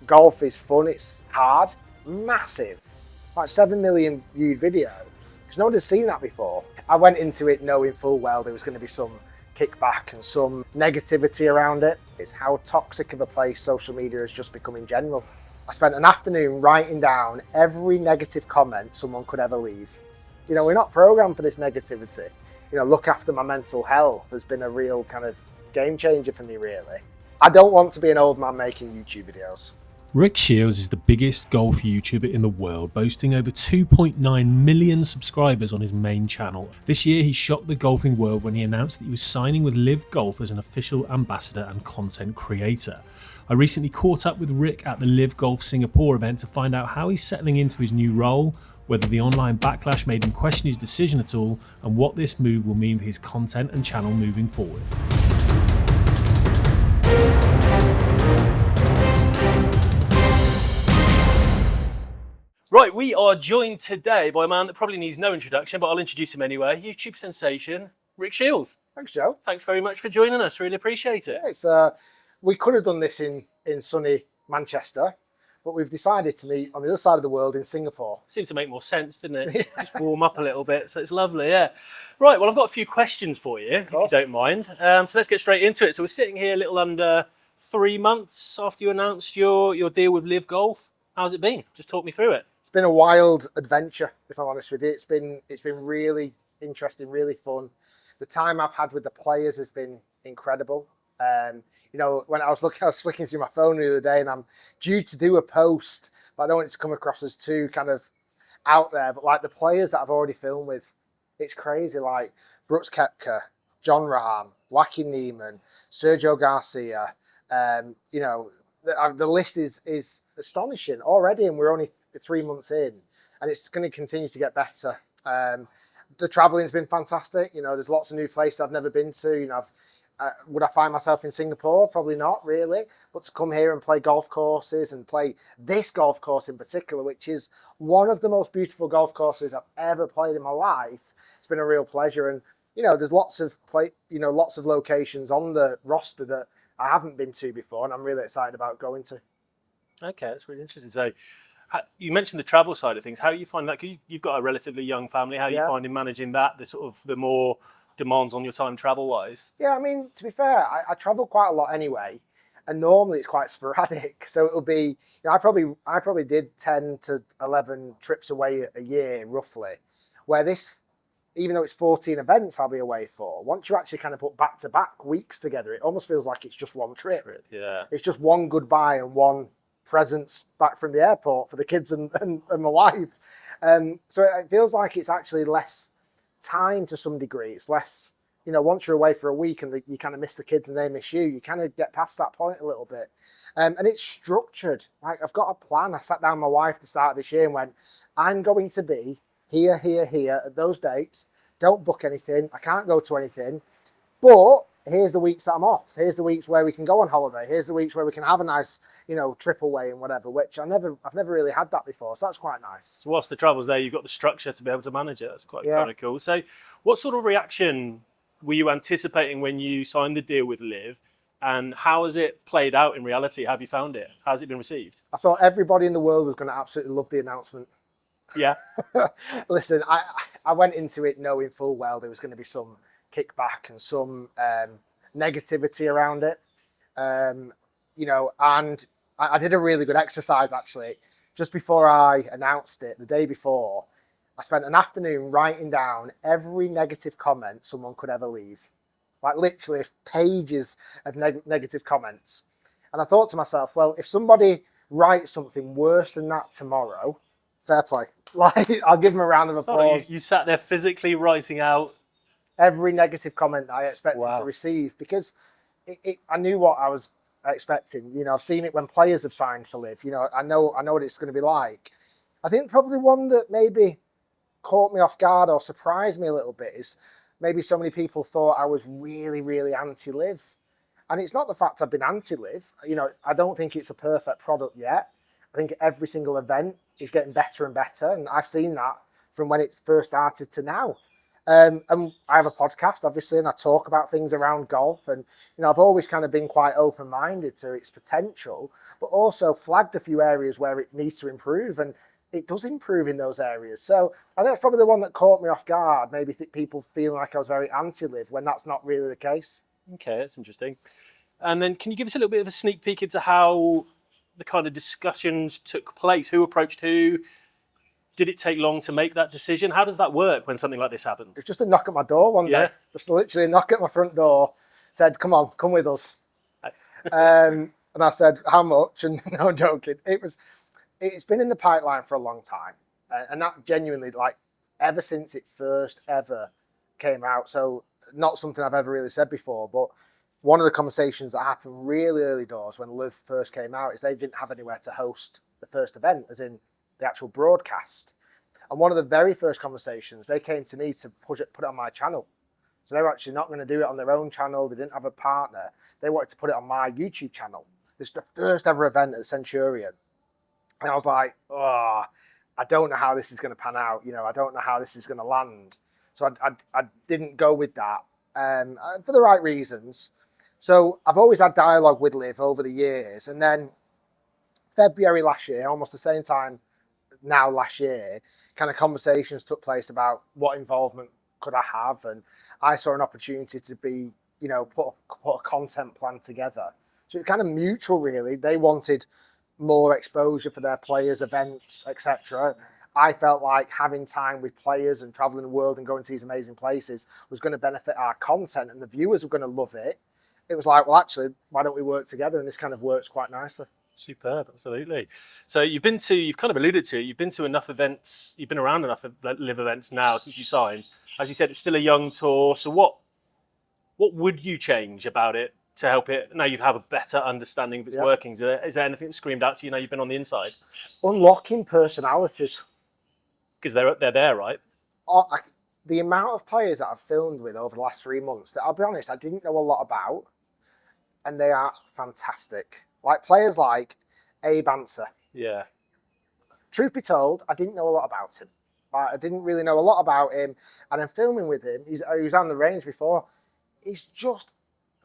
golf is fun, it's hard, massive, like 7 million viewed video, because no one had seen that before. I went into it knowing full well there was going to be some kickback and some negativity around it. It's how toxic of a place social media has just become in general. I spent an afternoon writing down every negative comment someone could ever leave. You know, we're not programmed for this negativity. You know, look after my mental health has been a real kind of game changer for me, really. I don't want to be an old man making YouTube videos. Rick Shiels is the biggest golf YouTuber in the world, boasting over 2.9 million subscribers on his main channel. This year he shocked the golfing world when he announced that he was signing with LIV Golf as an official ambassador and content creator. I recently caught up with Rick at the LIV Golf Singapore event to find out how he's settling into his new role, whether the online backlash made him question his decision at all, and what this move will mean for his content and channel moving forward. Right, we are joined today by a man that probably needs no introduction, but I'll introduce him anyway. YouTube sensation, Rick Shiels. Thanks, Joe. Thanks very much for joining us. Really appreciate it. Yeah, it's, we could have done this in sunny Manchester, but we've decided to meet on the other side of the world in Singapore. Seemed to make more sense, didn't it? Just warm up a little bit, so it's lovely, yeah. Right, well, I've got a few questions for you, if you don't mind. So let's get straight into it. So we're sitting here a little under 3 months after you announced your deal with LIV Golf. How's it been? Just talk me through it. It's been a wild adventure, if I'm honest with you. It's been really interesting, really fun. The time I've had with the players has been incredible. You know, when I was flicking through my phone the other day, and I'm due to do a post, but I don't want it to come across as too kind of out there. But like the players that I've already filmed with, it's crazy. Like Brooks Koepka, John Rahm, Joaquin Neiman, Sergio Garcia. You know, the list is astonishing already, and we're only 3 months in, and it's going to continue to get better. The traveling's been fantastic. You know, there's lots of new places I've never been to. You know, would I find myself in Singapore? Probably not, really. But to come here and play golf courses, and play this golf course in particular, which is one of the most beautiful golf courses I've ever played in my life, it's been a real pleasure. And you know, there's lots of lots of locations on the roster that I haven't been to before, and I'm really excited about going to. Okay, that's really interesting. So, you mentioned the travel side of things. How are you finding that? Because you've got a relatively young family. How are you finding managing that? The more demands on your time travel-wise? Yeah, I mean, to be fair, I travel quite a lot anyway, and normally it's quite sporadic. So it'll be, you know, I probably did 10 to 11 trips away a year roughly. Where this, even though it's 14 events I'll be away for, once you actually kind of put back-to-back weeks together, it almost feels like it's just one trip. Yeah. It's just one goodbye and one presents back from the airport for the kids and my wife. So it feels like it's actually less time to some degree. It's less, you know, once you're away for a week and you kind of miss the kids and they miss you, you kind of get past that point a little bit. And it's structured. Like, I've got a plan. I sat down with my wife at the start of this year and went, I'm going to be here, at those dates. Don't book anything. I can't go to anything. But here's the weeks that I'm off. Here's the weeks where we can go on holiday. Here's the weeks where we can have a nice, you know, trip away and whatever, which I've never really had that before. So that's quite nice. So whilst the travel's there, you've got the structure to be able to manage it. That's quite kind of cool. So what sort of reaction were you anticipating when you signed the deal with LIV? And how has it played out in reality? How have you found it? How's it been received? I thought everybody in the world was going to absolutely love the announcement. Yeah. Listen, I went into it knowing full well there was going to be some kickback and some negativity around it. You know, and I did a really good exercise actually. Just before I announced it, the day before, I spent an afternoon writing down every negative comment someone could ever leave. Like literally pages of negative comments. And I thought to myself, well, if somebody writes something worse than that tomorrow, fair play. Like, I'll give them a round of applause. So you sat there physically writing out every negative comment that I expected to receive, because I knew what I was expecting. You know, I've seen it when players have signed for LIV. You know, I know what it's going to be like. I think probably one that maybe caught me off guard or surprised me a little bit is maybe so many people thought I was really anti-LIV. And it's not the fact I've been anti-LIV. You know, I don't think it's a perfect product yet. I think every single event is getting better and better, and I've seen that from when it first started to now. And I have a podcast, obviously, and I talk about things around golf. And, I've always kind of been quite open-minded to its potential, but also flagged a few areas where it needs to improve. And it does improve in those areas. So I think that's probably the one that caught me off guard. Maybe people feeling like I was very anti-LIV when that's not really the case. Okay, that's interesting. And then can you give us a little bit of a sneak peek into how the kind of discussions took place? Who approached who? Did it take long to make that decision? How does that work when something like this happens? It's just a knock at my door one day. Just literally a knock at my front door. Said, come on, come with us. And I said, how much? And no, I'm joking. It's been in the pipeline for a long time. And that genuinely, like, ever since it first ever came out. So not something I've ever really said before, but one of the conversations that happened really early doors when LIV first came out is they didn't have anywhere to host the first event, as in the actual broadcast. And one of the very first conversations, they came to me to put it on my channel. So they were actually not going to do it on their own channel. They didn't have a partner. They wanted to put it on my YouTube channel. This is the first ever event at Centurion. And I was like, oh, I don't know how this is going to pan out. I don't know how this is going to land. So I didn't go with that for the right reasons. So I've always had dialogue with LIV over the years. And then February last year, almost the same time now last year, kind of conversations took place about what involvement could I have. And I saw an opportunity to be, put a content plan together. So it's kind of mutual, really. They wanted more exposure for their players, events, etc. I felt like having time with players and traveling the world and going to these amazing places was going to benefit our content, and the viewers were going to love it. It was like, well, actually, why don't we work together? And this kind of works quite nicely. Superb, absolutely. So you've kind of alluded to, you've been to enough events, you've been around enough LIV events now since you signed. As you said, it's still a young tour. So what would you change about it to help it? Now you have a better understanding of its workings. Is there anything that screamed out to you now you've been on the inside? Unlocking personalities. Because they're there, right? The amount of players that I've filmed with over the last 3 months that, I'll be honest, I didn't know a lot about, and they are fantastic. Like players like Abe Anser. Yeah. Truth be told, I didn't know a lot about him. I didn't really know a lot about him, and I'm filming with him. He was on the range before. He's just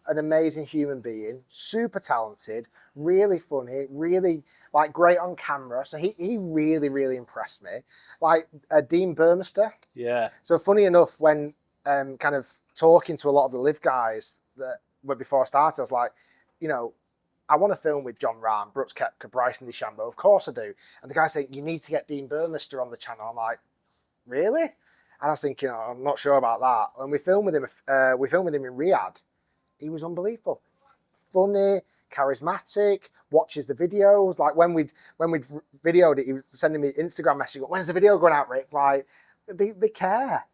an amazing human being, super talented, really funny, really like great on camera. So he really, really impressed me. Like Dean Burmester. Yeah. So funny enough, when kind of talking to a lot of the LIV guys that were before I started, I was like, I want to film with John Rahm, Brooks Koepka, Bryson DeChambeau. Of course I do. And the guy's saying, you need to get Dean Burmester on the channel. I'm like, really? And I was thinking, I'm not sure about that. When we filmed with him in Riyadh, he was unbelievable. Funny, charismatic, watches the videos. Like when we'd videoed it, he was sending me Instagram messages. When's the video going out, Rick? Like, they care.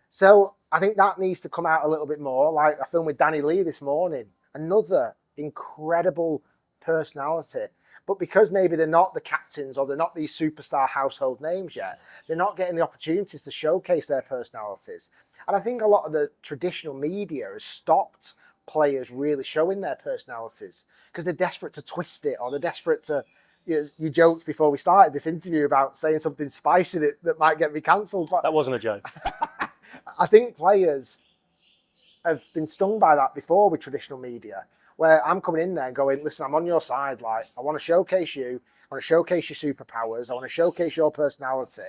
So I think that needs to come out a little bit more. Like I filmed with Danny Lee this morning. Another incredible personality. But because maybe they're not the captains or they're not these superstar household names yet, they're not getting the opportunities to showcase their personalities. And I think a lot of the traditional media has stopped players really showing their personalities because they're desperate to twist it, or they're desperate to, you joked before we started this interview about saying something spicy that might get me cancelled. But that wasn't a joke. I think players have been stung by that before with traditional media, where I'm coming in there and going, listen, I'm on your side. Like, I want to showcase you. I want to showcase your superpowers. I want to showcase your personality.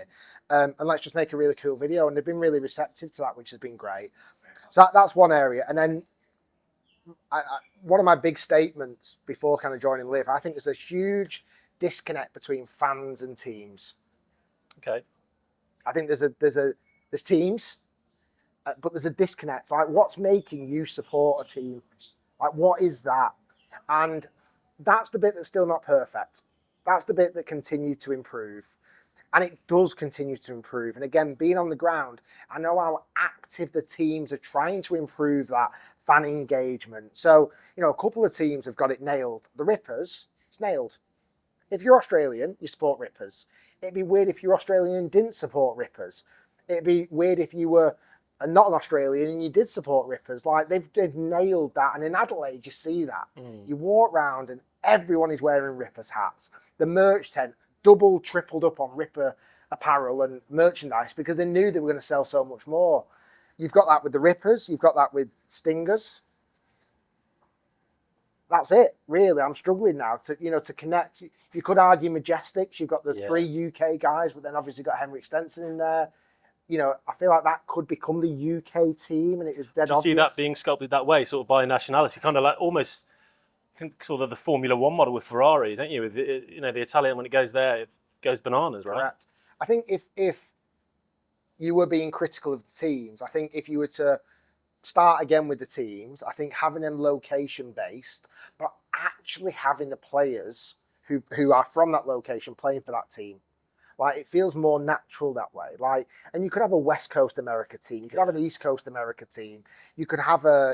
And let's just make a really cool video. And they've been really receptive to that, which has been great. So that's one area. And then one of my big statements before kind of joining LIV, I think there's a huge disconnect between fans and teams. Okay. I think there's teams, but there's a disconnect. Like, what's making you support a team? Like, what is that? And that's the bit that's still not perfect. That's the bit that continued to improve. And it does continue to improve. And again, being on the ground, I know how active the teams are trying to improve that fan engagement. So, a couple of teams have got it nailed. The Rippers, it's nailed. If you're Australian, you support Rippers. It'd be weird if you're Australian and didn't support Rippers. It'd be weird if you were not an Australian and you did support Rippers. Like, they've nailed that. And in Adelaide, you see that. You walk around and everyone is wearing Rippers hats. The merch tent doubled, tripled up on Ripper apparel and merchandise because they knew they were going to sell so much more. you've got that with the Rippers, you've got that with Stingers. That's it, really. I'm struggling now to connect. You could argue Majestics. You've got the 3 UK guys, but then obviously got Henrik Stenson in there. I feel like that could become the UK team, and it was dead obvious. Do you see that being sculpted that way, sort of by nationality, kind of like almost, I think, sort of the Formula One model with Ferrari, don't you? With the Italian, when it goes there, it goes bananas, right? Correct. I think if you were being critical of the teams, I think if you were to start again with the teams, I think having them location based, but actually having the players who are from that location playing for that team. Like, it feels more natural that way. Like, and you could have a West Coast America team. You could have an East Coast America team. You could have a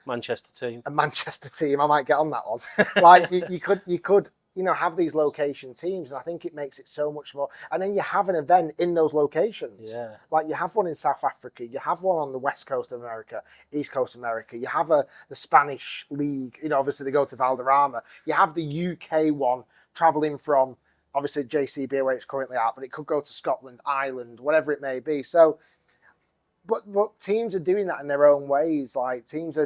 Manchester team. A Manchester team. I might get on that one. Like, you could have these location teams, and I think it makes it so much more. And then you have an event in those locations. Yeah. Like, you have one in South Africa. You have one on the West Coast of America, East Coast of America. You have the Spanish league. Obviously they go to Valderrama. You have the UK one traveling from, obviously, JCB, where it's currently at, but it could go to Scotland, Ireland, whatever it may be. So, but teams are doing that in their own ways. Like, teams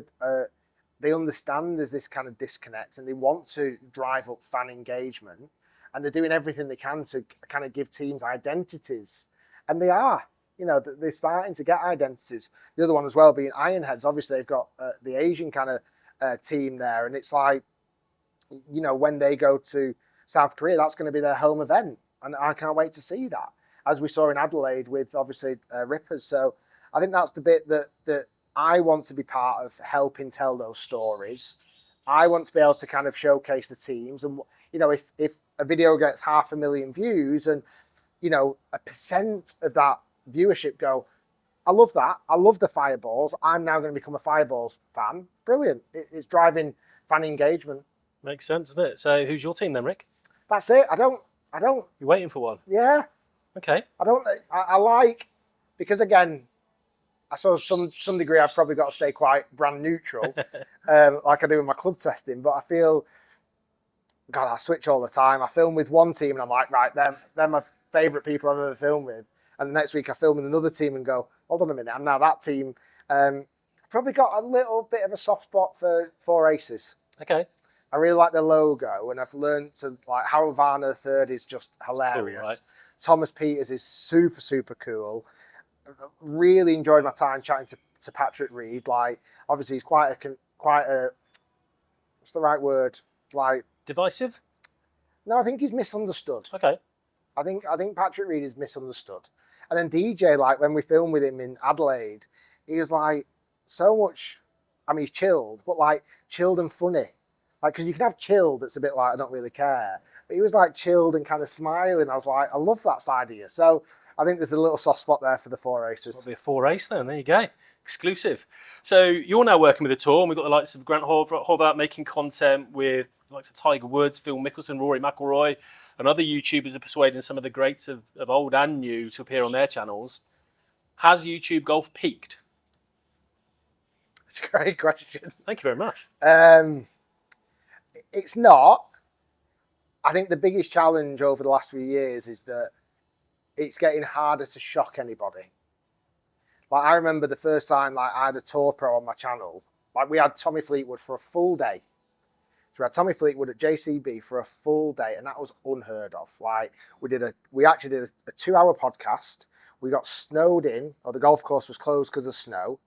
they understand there's this kind of disconnect, and they want to drive up fan engagement, and they're doing everything they can to kind of give teams identities, and they are. They're starting to get identities. The other one as well being Ironheads. Obviously, they've got the Asian kind of team there, and it's like, when they go to South Korea, that's going to be their home event, and I can't wait to see that, as we saw in Adelaide with obviously Rippers. So I think that's the bit that I want to be part of, helping tell those stories. I want to be able to kind of showcase the teams, and if a video gets 500,000 views, and a percent of that viewership go, I love that, I love the Fireballs, I'm now going to become a Fireballs fan. Brilliant. It's driving fan engagement. Makes sense, doesn't it? So who's your team then, Rick? That's it. I don't. You're waiting for one? Yeah. Okay. I like, because again, I saw some degree I've probably got to stay quite brand neutral, like I do with my club testing. But I feel, God, I switch all the time. I film with one team and I'm like, right, they're my favourite people I've ever filmed with. And the next week I film with another team and go, hold on a minute, I'm now that team. Probably got a little bit of a soft spot for Four Aces. Okay. I really like the logo, and I've learned to like Harold Varner III is just hilarious. Cool, right? Thomas Peters is super, super cool. Really enjoyed my time chatting to Patrick Reed. Like, obviously he's quite a what's the right word? Like, divisive? No, I think he's misunderstood. Okay. I think Patrick Reed is misunderstood. And then DJ, like when we filmed with him in Adelaide, he was like so much. I mean, he's chilled, but like chilled and funny. Like, because you can have chilled that's a bit like, I don't really care. But he was like chilled and kind of smiling. I was like, I love that side of you. So I think there's a little soft spot there for the Four Aces. It'll be a Four Ace then, there you go. Exclusive. So you're now working with the tour, and we've got the likes of Grant Horvath making content with the likes of Tiger Woods, Phil Mickelson, Rory McIlroy, and other YouTubers are persuading some of the greats of old and new to appear on their channels. Has YouTube Golf peaked? It's a great question. Thank you very much. It's not. I think the biggest challenge over the last few years is that it's getting harder to shock anybody. Like, I remember the first time like I had a tour pro on my channel. Like, we had Tommy Fleetwood for a full day. So we had Tommy Fleetwood at JCB for a full day, and that was unheard of. Like, we actually did a 2-hour podcast. We got snowed in, or the golf course was closed because of snow.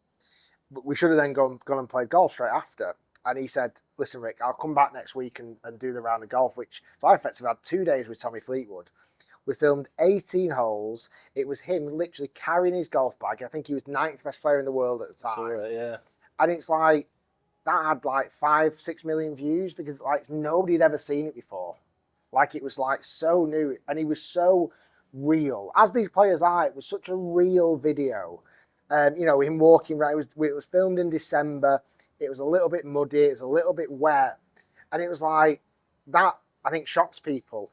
But we should have then gone and played golf straight after. And he said, listen, Rick, I'll come back next week and do the round of golf, so I effectively had 2 days with Tommy Fleetwood. We filmed 18 holes. It was him literally carrying his golf bag. I think he was 9th best player in the world at the time. Saw it, yeah. And it's like, that had like 5-6 million views because like nobody had ever seen it before. Like, it was like so new, and he was so real. As these players are, it was such a real video. Him walking around, it was filmed in December. It was a little bit muddy, it was a little bit wet. And it was like, that, I think, shocked people.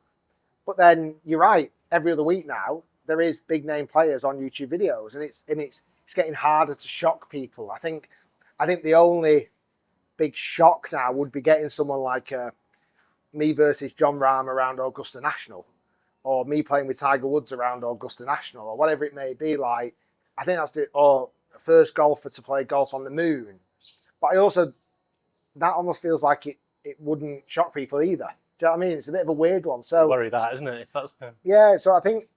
But then, you're right, every other week now, there is big name players on YouTube videos, and it's getting harder to shock people. I think the only big shock now would be getting someone like me versus John Rahm around Augusta National, or me playing with Tiger Woods around Augusta National, or whatever it may be. Like, I think that's or the first golfer to play golf on the moon. But I also, that almost feels like it wouldn't shock people either. Do you know what I mean? It's a bit of a weird one. So Worry that, isn't it? If that's... yeah. So I think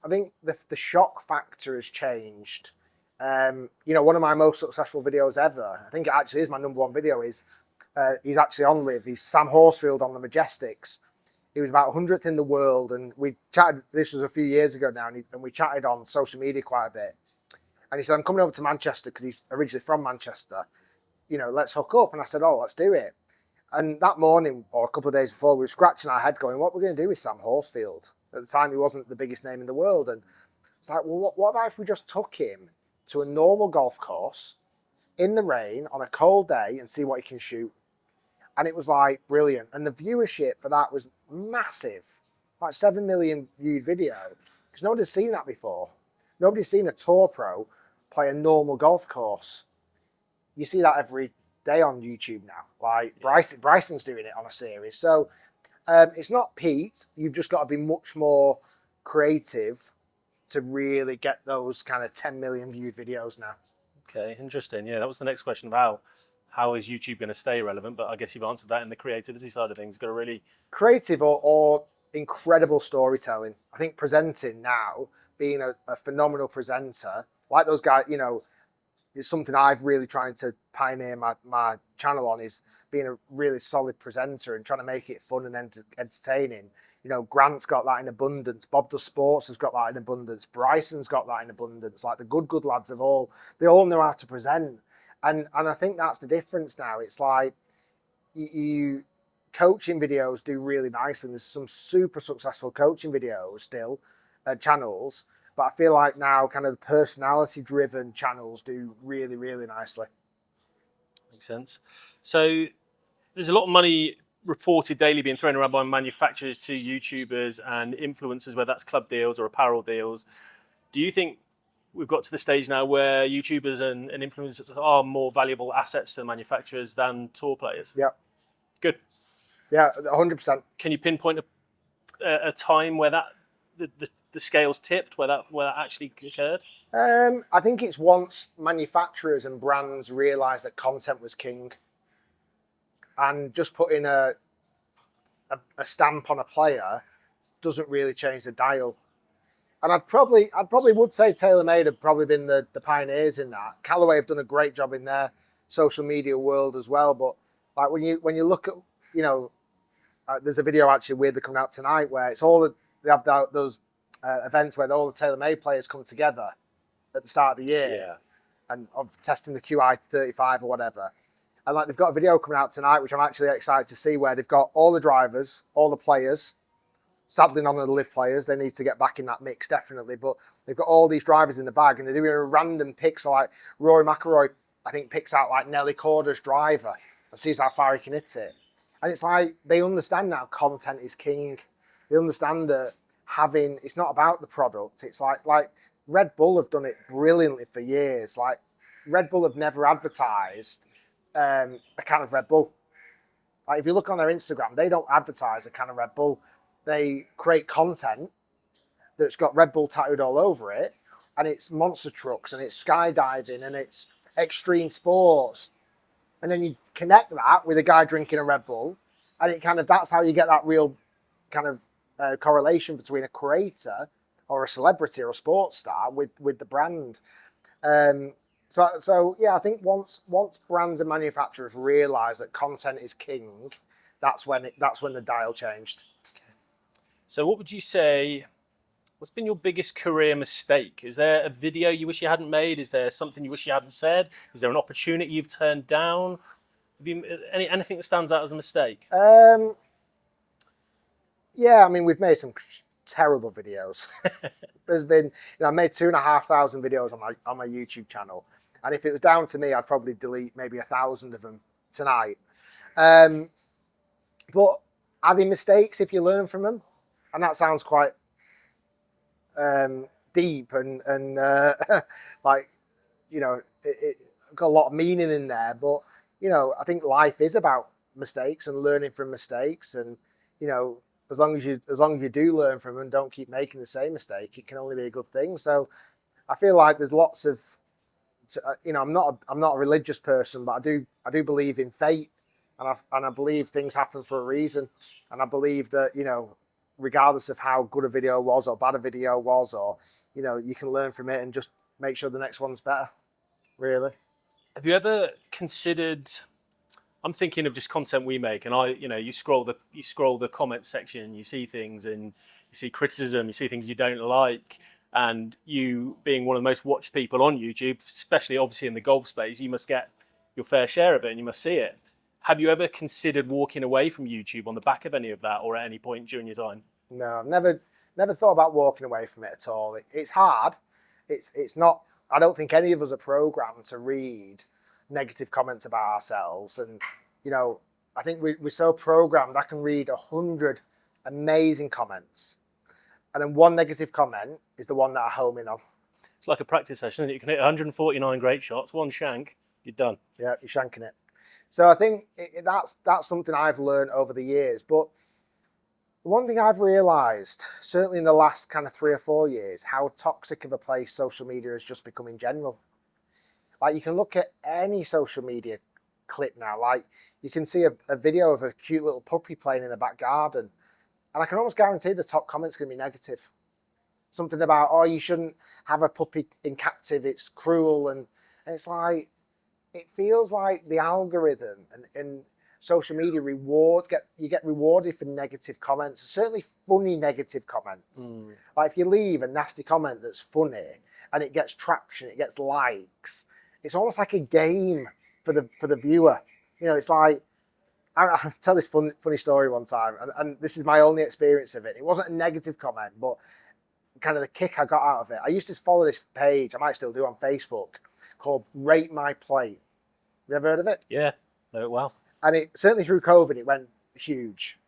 the shock factor has changed. One of my most successful videos ever, I think it actually is my #1 video, is he's actually on LIV. He's Sam Horsfield on the Majestics. He was about 100th in the world, and we chatted. This was a few years ago now, and we chatted on social media quite a bit. And he said, "I'm coming over to Manchester," because he's originally from Manchester. Let's hook up. And I said, "Oh, let's do it." And that morning, or a couple of days before, we were scratching our head going, what we're going to do with Sam Horsfield? At the time, he wasn't the biggest name in the world. And it's like, well, what about if we just took him to a normal golf course in the rain on a cold day and see what he can shoot? And it was like brilliant. And the viewership for that was massive, like 7 million viewed video, because nobody's seen that before. Nobody's seen a tour pro play a normal golf course. You see that every day on YouTube now. Like Bryson's doing it on a series. So it's not Pete. You've just got to be much more creative to really get those kind of 10 million viewed videos now. Okay, interesting. Yeah, that was the next question about how is YouTube going to stay relevant, but I guess you've answered that in the creativity side of things. You've got to really... Creative or incredible storytelling. I think presenting now, being a phenomenal presenter, like those guys, is something I've really trying to pioneer my channel on, is being a really solid presenter and trying to make it fun and entertaining. Grant's got that in abundance. Bob Does Sports has got that in abundance. Bryson's got that in abundance. Like the good lads they all know how to present. And I think that's the difference now. It's like you coaching videos do really nicely. And there's some super successful coaching videos still, channels. But I feel like now kind of the personality-driven channels do really, really nicely. Makes sense. So there's a lot of money reported daily being thrown around by manufacturers to YouTubers and influencers, whether that's club deals or apparel deals. Do you think we've got to the stage now where YouTubers and influencers are more valuable assets to the manufacturers than tour players? Yeah. Good. Yeah, 100%. Can you pinpoint a time where that the scales tipped, where that actually occurred? I think it's once manufacturers and brands realised that content was king, and just putting a stamp on a player doesn't really change the dial. And I'd probably would say TaylorMade have probably been the pioneers in that. Callaway have done a great job in their social media world as well. But like when you look at, there's a video actually weirdly coming out tonight where it's they have those events where all the TaylorMade players come together at the start of the year, Yeah, and of testing the QI35 or whatever. And like they've got a video coming out tonight, which I'm actually excited to see, where they've got all the drivers, all the players. Sadly, none of the LIV players. They need to get back in that mix, definitely. But they've got all these drivers in the bag, and they're doing a random pick. So like Rory McIlroy, I think, picks out like Nelly Corda's driver and sees how far he can hit it. And it's like they understand now content is king. They understand that it's not about the product. It's like Red Bull have done it brilliantly for years. Like Red Bull have never advertised a can of Red Bull. Like if you look on their Instagram, they don't advertise a can of Red Bull. They create content that's got Red Bull tattooed all over it, and it's monster trucks, and it's skydiving, and it's extreme sports. And then you connect that with a guy drinking a Red Bull, and that's how you get that real kind of correlation between a creator or a celebrity or a sports star with the brand. So yeah, I think once brands and manufacturers realise that content is king, that's when the dial changed. So what would you say, what's been your biggest career mistake? Is there a video you wish you hadn't made? Is there something you wish you hadn't said? Is there an opportunity you've turned down? Have you anything that stands out as a mistake? Yeah, I mean, we've made some terrible videos. There's been, I made 2,500 videos on my YouTube channel. And if it was down to me, I'd probably delete maybe 1,000 of them tonight. But are they mistakes if you learn from them? And that sounds quite deep and like, it got a lot of meaning in there. But, I think life is about mistakes and learning from mistakes. And, as long as you do learn from them and don't keep making the same mistake, it can only be a good thing. So I feel like there's lots of you know, I'm not a religious person, but I do believe in fate, and I believe things happen for a reason, and I believe that, you know, regardless of how good a video was or bad a video was, or, you know, you can learn from it and just make sure the next one's better, really. Have you ever considered? I'm thinking of just content we make, and you know, you scroll the comment section, you see things, and you see criticism, you see things you don't like, and you being one of the most watched people on YouTube, especially obviously in the golf space, you must get your fair share of it, and you must see it. Have you ever considered walking away from YouTube on the back of any of that, or at any point during your time? No, I've never thought about walking away from it at all. It's hard. It's not. I don't think any of us are programmed to read negative comments about ourselves, and, you know, I think we're so programmed. I can read 100 amazing comments, and then one negative comment is the one that I home in on. It's like a practice session, isn't it? You can hit 149 great shots, one shank, you're done. Yeah, you're shanking it. So I think that's something I've learned over the years. But the one thing I've realised, certainly in the last kind of 3 or 4 years, how toxic of a place social media has just become in general. Like, you can look at any social media clip now. Like, you can see a video of a cute little puppy playing in the back garden, and I can almost guarantee the top comment's going to be negative. Something about, oh, you shouldn't have a puppy in captive, it's cruel. And it's like, it feels like the algorithm and social media you get rewarded for negative comments, certainly funny negative comments. Like, if you leave a nasty comment that's funny and it gets traction, it gets likes, it's almost like a game for the viewer. You know, it's like, I'll tell this funny story one time, and this is my only experience of it. It wasn't a negative comment, but kind of the kick I got out of it. I used to follow this page, I might still do, on Facebook, called Rate My Plate. You ever heard of it? Yeah, know it well. And it certainly through COVID, it went huge.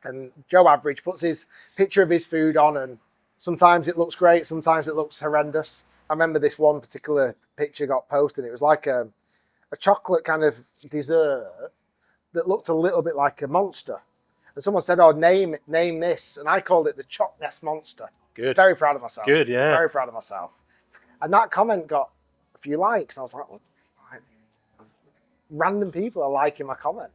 And Joe Average puts his picture of his food on, and sometimes it looks great, sometimes it looks horrendous. I remember this one particular picture got posted. It was like a chocolate kind of dessert that looked a little bit like a monster. And someone said, oh, name this. And I called it the Choc Nest Monster. Good. Very proud of myself. Good, yeah. Very proud of myself. And that comment got a few likes. I was like, what? Random people are liking my comment.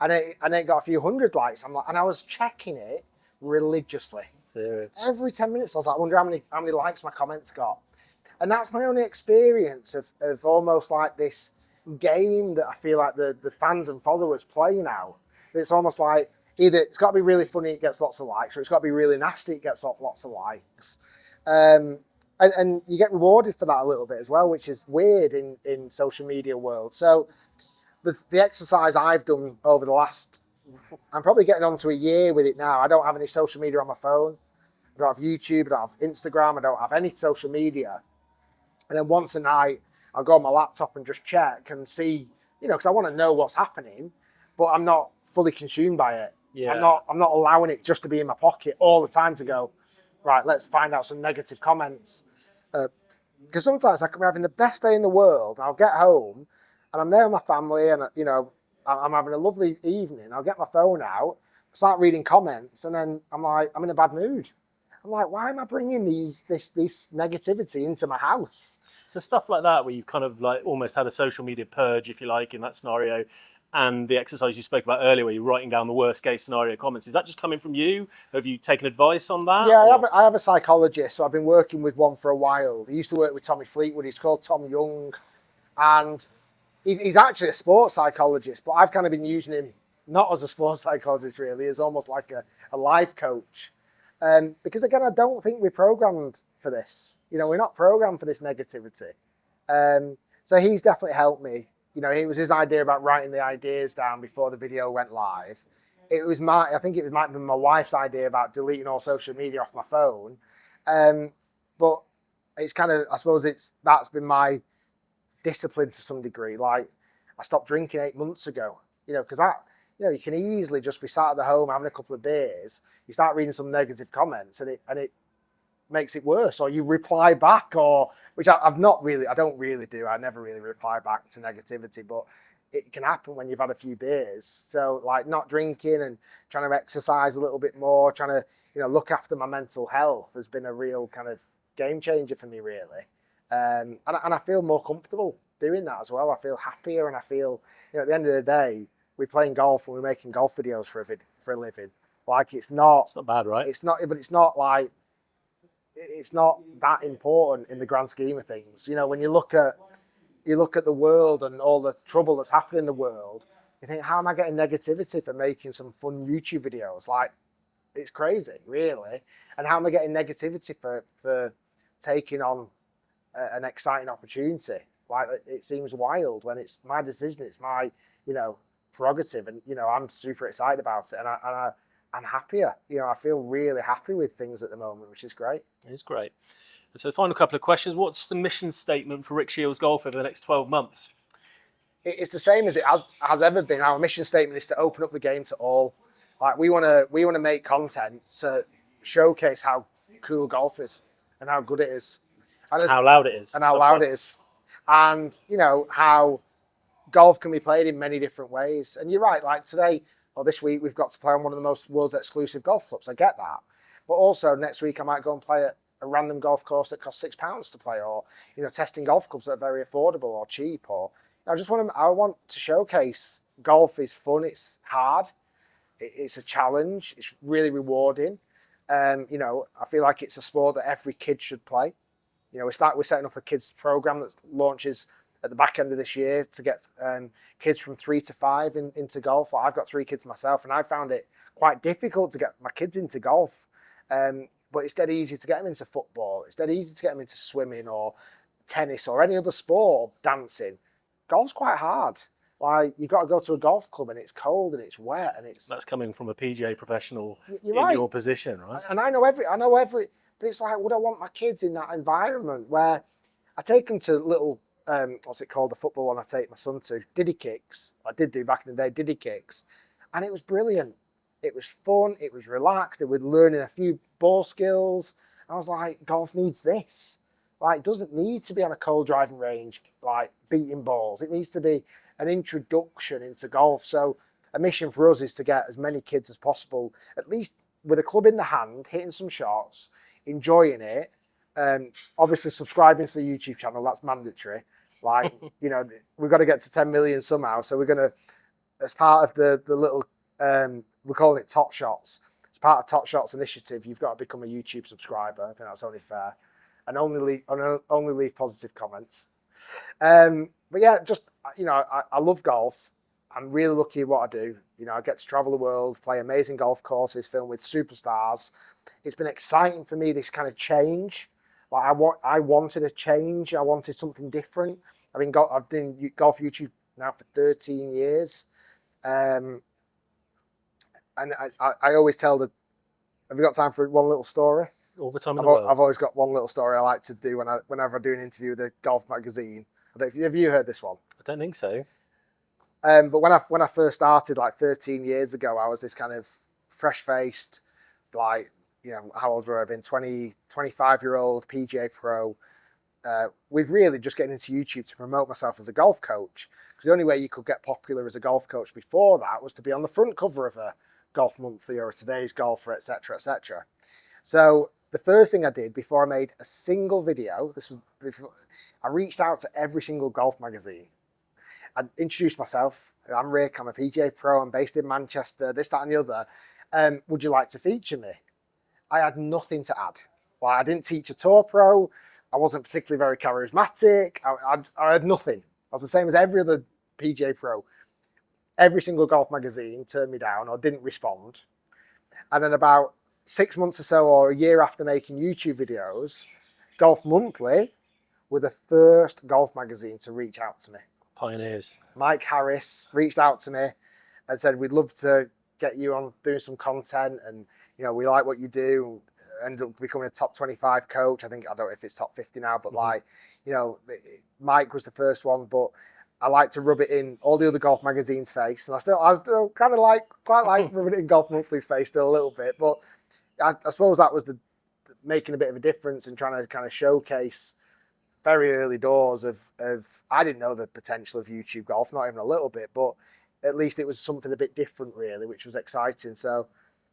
And it got a few hundred likes. And I was checking it religiously. Serious. Every 10 minutes, I was like, I wonder how many likes my comments got. And that's my only experience of almost like this game that I feel like the fans and followers play now. It's almost like, either it's got to be really funny, it gets lots of likes, or it's got to be really nasty, it gets lots of likes. And you get rewarded for that a little bit as well, which is weird in social media world. So the exercise I've done over the last, I'm probably getting on to a year with it now. I don't have any social media on my phone. I don't have YouTube, I don't have Instagram, I don't have any social media. And then once a night, I'll go on my laptop and just check and see, you know, because I want to know what's happening, but I'm not fully consumed by it. Yeah. I'm not allowing it just to be in my pocket all the time to go, right, let's find out some negative comments. Because sometimes I can be having the best day in the world, and I'll get home, and I'm there with my family, and, you know, I'm having a lovely evening. I'll get my phone out, start reading comments, and then I'm like, I'm in a bad mood. I'm like, why am I bringing this negativity into my house? So stuff like that, where you've kind of like almost had a social media purge, if you like, in that scenario, and the exercise you spoke about earlier, where you're writing down the worst case scenario comments, is that just coming from you? Have you taken advice on that? Yeah, I have a psychologist, so I've been working with one for a while. He used to work with Tommy Fleetwood. He's called Tom Young, and he's actually a sports psychologist, but I've kind of been using him not as a sports psychologist, really, as almost like a life coach. Because again, I don't think we're programmed for this. You know, we're not programmed for this negativity. So he's definitely helped me. You know, it was his idea about writing the ideas down before the video went live. I think it might have been my wife's idea about deleting all social media off my phone. But it's kind of, I suppose that's been my discipline to some degree. Like, I stopped drinking 8 months ago, you know, because you can easily just be sat at the home having a couple of beers. You start reading some negative comments and it makes it worse, or you reply back, which I don't really do. I never really reply back to negativity, but it can happen when you've had a few beers. So like not drinking and trying to exercise a little bit more, trying to, you know, look after my mental health has been a real kind of game changer for me, really. And I feel more comfortable doing that as well. I feel happier, and I feel, at the end of the day, we're playing golf and we're making golf videos for a living. Like, it's not bad, right? It's not, but it's not like, it's not that important in the grand scheme of things. When you look at the world and all the trouble that's happening in the world, you think, how am I getting negativity for making some fun YouTube videos? Like, it's crazy, really. And how am I getting negativity for taking on an exciting opportunity? Like, it seems wild when it's my decision, it's my, prerogative, and I'm super excited about it, and I'm happier. I feel really happy with things at the moment, which is great. It's great. And so the final couple of questions. What's the mission statement for Rick Shiels Golf over the next 12 months? It's the same as it has ever been. Our mission statement is to open up the game to all. Like, we want to make content to showcase how cool golf is and how good it is, and how loud it is, and how golf can be played in many different ways. And you're right. Like, today or this week, we've got to play on one of the most world's exclusive golf clubs. I get that, but also next week I might go and play at a random golf course that costs £6 to play, or testing golf clubs that are very affordable or cheap. Or I want to showcase golf is fun. It's hard. It's a challenge. It's really rewarding. I feel like it's a sport that every kid should play. We're setting up a kids program that launches at the back end of this year to get kids from 3 to 5 into golf. I've got 3 kids myself, and I found it quite difficult to get my kids into golf. But it's dead easy to get them into football. It's dead easy to get them into swimming or tennis or any other sport, or dancing. Golf's quite hard. Like, you've got to go to a golf club and it's cold and it's wet and it's... That's coming from a PGA professional in right. your position, right? And I know every... But it's like, would I want my kids in that environment where I take them to little... what's it called? The football one I take my son to. Diddy kicks. I did do back in the day, Diddy kicks. And it was brilliant. It was fun. It was relaxed. They were learning a few ball skills. I was like, golf needs this. Like, it doesn't need to be on a cold driving range, like beating balls. It needs to be an introduction into golf. So a mission for us is to get as many kids as possible, at least with a club in the hand, hitting some shots, enjoying it. Obviously subscribing to the YouTube channel, that's mandatory. Like, we've got to get to 10 million somehow. So we're going to, as part of the little, we're calling it Top Shots. As part of Top Shots initiative, you've got to become a YouTube subscriber. I think that's only fair. And only leave positive comments. But yeah, just, I love golf. I'm really lucky at what I do. I get to travel the world, play amazing golf courses, film with superstars. It's been exciting for me, this kind of change. Like, I wanted a change. I wanted something different. I've doing golf YouTube now for 13 years. And I always tell have you got time for one little story? All the time in the world. I've always got one little story I like to do whenever I do an interview with a golf magazine. Have you heard this one? I don't think so. But when I first started, like 13 years ago, I was this kind of fresh-faced, like, how old were I been? 25-year-old PGA pro, with really just getting into YouTube to promote myself as a golf coach. Because the only way you could get popular as a golf coach before that was to be on the front cover of a Golf Monthly or a Today's Golfer, etc., etc. So the first thing I did before I made a single video, I reached out to every single golf magazine. I introduced myself. I'm Rick, I'm a PGA pro, I'm based in Manchester, this, that and the other. Would you like to feature me? I had nothing to add. Like, I didn't teach a tour pro. I wasn't particularly very charismatic. I had nothing. I was the same as every other PGA pro. Every single golf magazine turned me down or didn't respond. And then about 6 months or so, or a year after making YouTube videos, Golf Monthly were the first golf magazine to reach out to me. Pioneers. Mike Harris reached out to me and said, we'd love to get you on doing some content, and we like what you do. Ended up becoming a top 25 coach. I don't know if it's top 50 now, but Mike was the first one. But I like to rub it in all the other golf magazines' face, and I still kind of quite like rubbing it in Golf Monthly's face still a little bit. But I suppose that was the making a bit of a difference and trying to kind of showcase very early doors of I didn't know the potential of YouTube golf, not even a little bit, but at least it was something a bit different really, which was exciting. So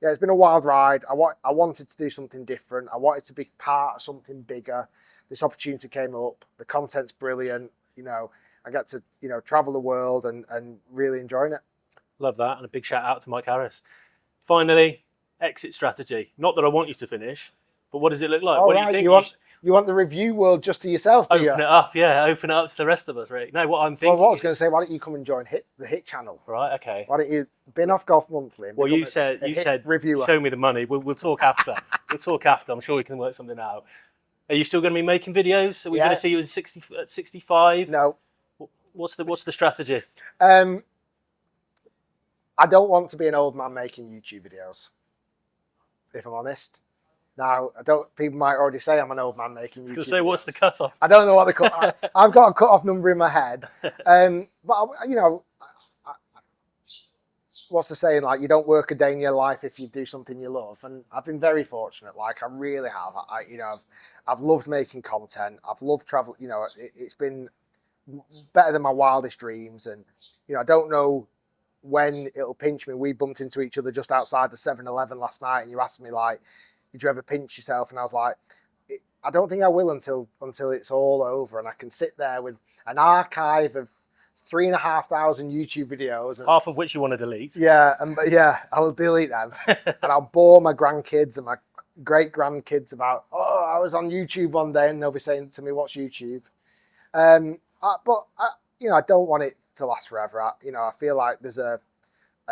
yeah, it's been a wild ride. I wanted to do something different. I wanted to be part of something bigger. This opportunity came up. The content's brilliant. You know, I got to, you know, travel the world and really enjoying it. Love that. And a big shout out to Mike Harris. Finally, exit strategy. Not that I want you to finish, but what does it look like? Oh, what right. do you think? You want the review world just to yourself, do you? Open it up, yeah. Open it up to the rest of us, Rick. No, what I'm thinking. Well, what I was going to say, why don't you come and join the Hit channel? Right, okay. Why don't you bin off Golf Monthly? And Well, become you said reviewer. Show me the money. We'll talk after. We'll talk after. I'm sure we can work something out. Are you still going to be making videos? Are we going to see you at 65? No. What's the strategy? I don't want to be an old man making YouTube videos, if I'm honest. Now, people might already say I'm an old man making YouTube videos. I was going to say, what's the cutoff? I don't know what the cutoff. I've got a cutoff number in my head. But, you know, what's the saying? Like, you don't work a day in your life if you do something you love. And I've been very fortunate. Like, I really have. You know, I've loved making content. I've loved travel. You know, it's been better than my wildest dreams. And, you know, I don't know when it'll pinch me. We bumped into each other just outside the 7-Eleven last night, and you asked me, like, did you ever pinch yourself? And I was like, I don't think I will until it's all over and I can sit there with an archive of 3,500 YouTube videos, and, half of which you want to delete. Yeah, I'll delete them, and I'll bore my grandkids and my great grandkids about, I was on YouTube one day, and they'll be saying to me, "What's YouTube?" You know, I don't want it to last forever. You know, I feel like there's a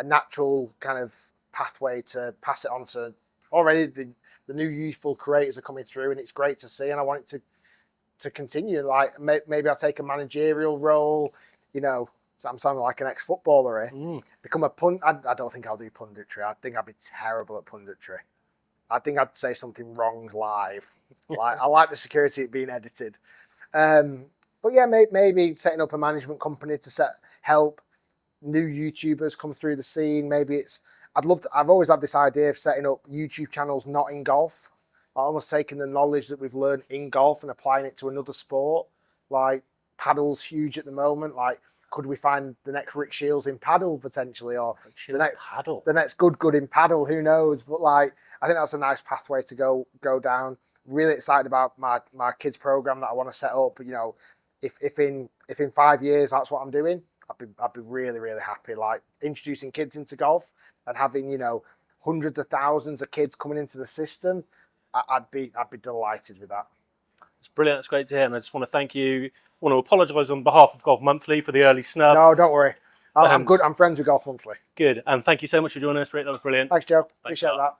natural kind of pathway to pass it on to. Already the new youthful creators are coming through, and it's great to see, and I want it to continue. Like, maybe I'll take a managerial role, you know. So I'm sounding like an ex-footballer here. Become a I don't think I'll do punditry. I think I'd be terrible at punditry. I think I'd say something wrong live. Like, I like the security of being edited. But yeah, maybe setting up a management company to help new YouTubers come through the scene. Maybe I've always had this idea of setting up YouTube channels not in golf, like almost taking the knowledge that we've learned in golf and applying it to another sport. Like, paddle's huge at the moment. Like, could we find the next Rick Shiels in paddle potentially, or the next good in paddle? Who knows? But like, I think that's a nice pathway to go down. Really excited about my kids program that I want to set up. You know, if in 5 years that's what I'm doing, I'd be really, really happy. Like, introducing kids into golf and having, you know, hundreds of thousands of kids coming into the system, I'd be delighted with that. It's brilliant. It's great to hear, and I just want to thank you. I want to apologise on behalf of Golf Monthly for the early snub. No, don't worry. I'm good. I'm friends with Golf Monthly. Good, and thank you so much for joining us, Rick. That was brilliant. Thanks, Joe. Appreciate that.